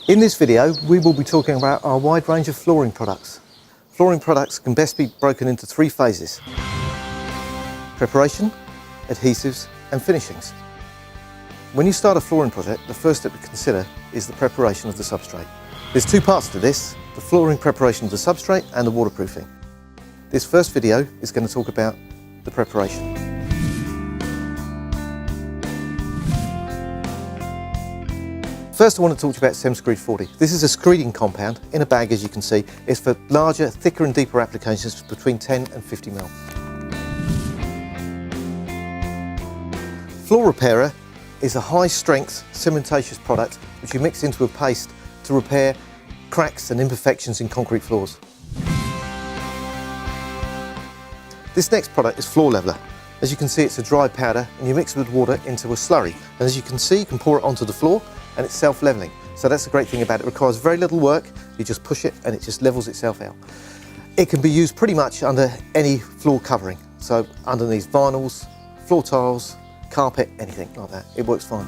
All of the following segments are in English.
In this video, we will be talking about our wide range of flooring products. Flooring products can best be broken into three phases: preparation, adhesives and finishings. When you start a flooring project, the first step to consider is the preparation of the substrate. There's two parts to this: the flooring preparation of the substrate and the waterproofing. This first video is going to talk about the preparation. First, I want to talk to you about Cemix 40. This is a screeding compound in a bag, as you can see. It's for larger, thicker and deeper applications between 10 and 50 ml. Floor Repairer is a high-strength cementatious product which you mix into a paste to repair cracks and imperfections in concrete floors. This next product is Floor Leveler. As you can see, it's a dry powder and you mix it with water into a slurry. And as you can see, you can pour it onto the floor and it's self-leveling. So that's the great thing about it. It requires very little work. You just push it and it just levels itself out. It can be used pretty much under any floor covering. So underneath vinyls, floor tiles, carpet, anything like that. It works fine.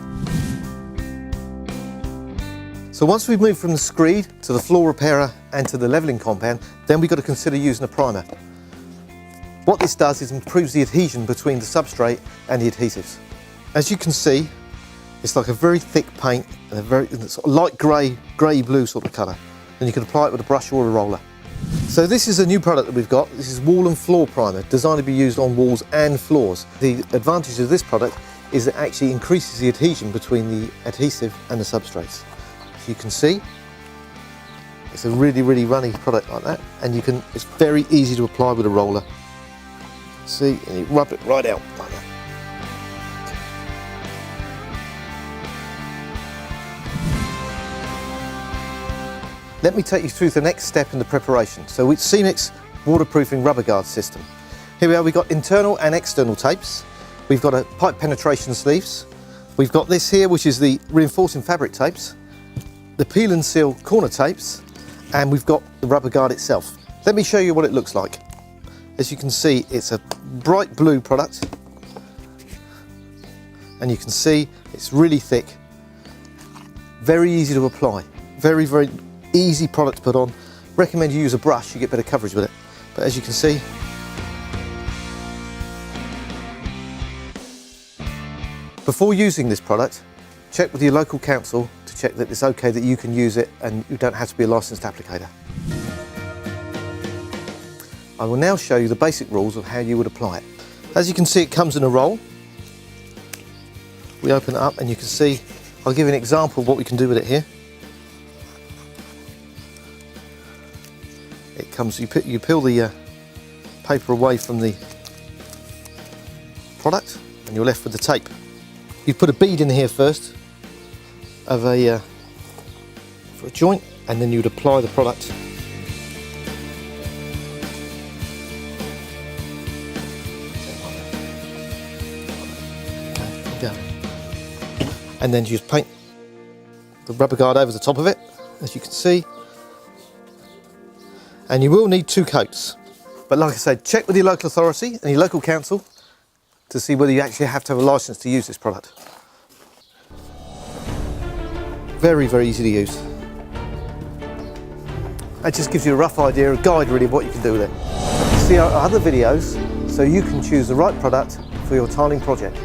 So once we've moved from the screed to the Floor Repairer and to the leveling compound, then we've got to consider using a primer. What this does is improves the adhesion between the substrate and the adhesives. As you can see, it's like a very thick paint and a very sort of light grey-blue sort of colour. And you can apply it with a brush or a roller. So this is a new product that we've got. This is Wall and Floor Primer, designed to be used on walls and floors. The advantage of this product is it actually increases the adhesion between the adhesive and the substrates. As you can see, it's a really runny product like that, and it's very easy to apply with a roller. See, and you rub it right out like that. Let me take you through the next step in the preparation. So it's Cemix waterproofing rubber guard system. Here we are, we've got internal and external tapes. We've got a pipe penetration sleeves. We've got this here, which is the reinforcing fabric tapes, the peel and seal corner tapes, and we've got the rubber guard itself. Let me show you what it looks like. As you can see, it's a bright blue product, and you can see it's really thick, very easy to apply, very easy product to put on. Recommend you use a brush, you get better coverage with it. But as you can see, before using this product, check with your local council to check that it's okay that you can use it and you don't have to be a licensed applicator. I will now show you the basic rules of how you would apply it. As you can see, it comes in a roll. We open it up and you can see, I'll give you an example of what we can do with it here. It comes, you peel the paper away from the product and you're left with the tape. You put a bead in here first of for a joint, and then you'd apply the product. And then you just paint the rubber guard over the top of it, as you can see. And you will need 2 coats. But like I said, check with your local authority and your local council to see whether you actually have to have a licence to use this product. Very easy to use. That just gives you a rough idea, a guide really of what you can do with it. See our other videos so you can choose the right product for your tiling project.